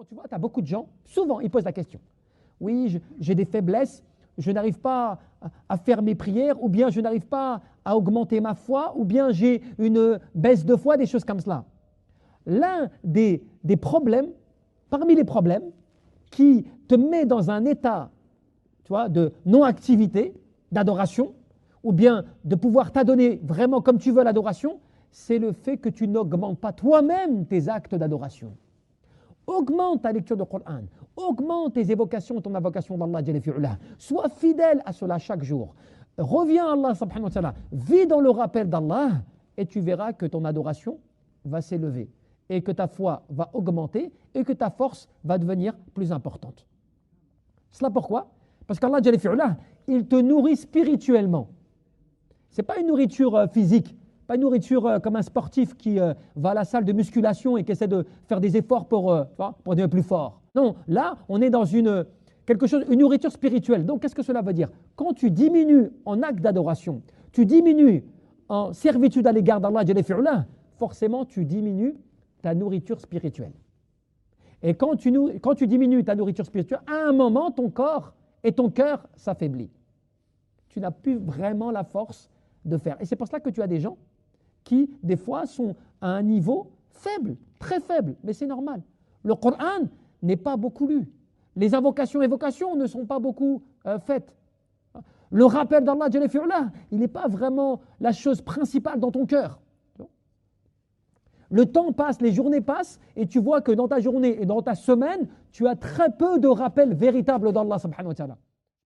Tu vois, tu as beaucoup de gens, souvent, ils posent la question. Oui, j'ai des faiblesses, je n'arrive pas à faire mes prières, ou bien je n'arrive pas à augmenter ma foi, ou bien j'ai une baisse de foi, des choses comme cela. L'un des problèmes, parmi les problèmes, qui te met dans un état, tu vois, de non-activité, d'adoration, ou bien de pouvoir t'adonner vraiment comme tu veux à l'adoration, c'est le fait que tu n'augmentes pas toi-même tes actes d'adoration. Augmente ta lecture du Coran, augmente tes évocations, ton invocation d'Allah. Sois fidèle à cela chaque jour. Reviens à Allah subhanahu wa ta'ala, vis dans le rappel d'Allah et tu verras que ton adoration va s'élever et que ta foi va augmenter et que ta force va devenir plus importante. Cela pourquoi? Parce qu'Allah, il te nourrit spirituellement. Ce n'est pas une nourriture physique, pas une nourriture comme un sportif qui va à la salle de musculation et qui essaie de faire des efforts pour devenir plus fort. Non, là, on est dans une nourriture spirituelle. Donc, qu'est-ce que cela veut dire? Quand tu diminues en acte d'adoration, tu diminues en servitude à l'égard d'Allah, forcément, tu diminues ta nourriture spirituelle. Et quand tu diminues ta nourriture spirituelle, à un moment, ton corps et ton cœur s'affaiblissent. Tu n'as plus vraiment la force de faire. Et c'est pour cela que tu as des gens qui, des fois, sont à un niveau faible, très faible, mais c'est normal. Le Coran n'est pas beaucoup lu. Les invocations et évocations ne sont pas beaucoup faites. Le rappel d'Allah, il n'est pas vraiment la chose principale dans ton cœur. Le temps passe, les journées passent, et tu vois que dans ta journée et dans ta semaine, tu as très peu de rappels véritables d'Allah subhanahu wa ta'ala.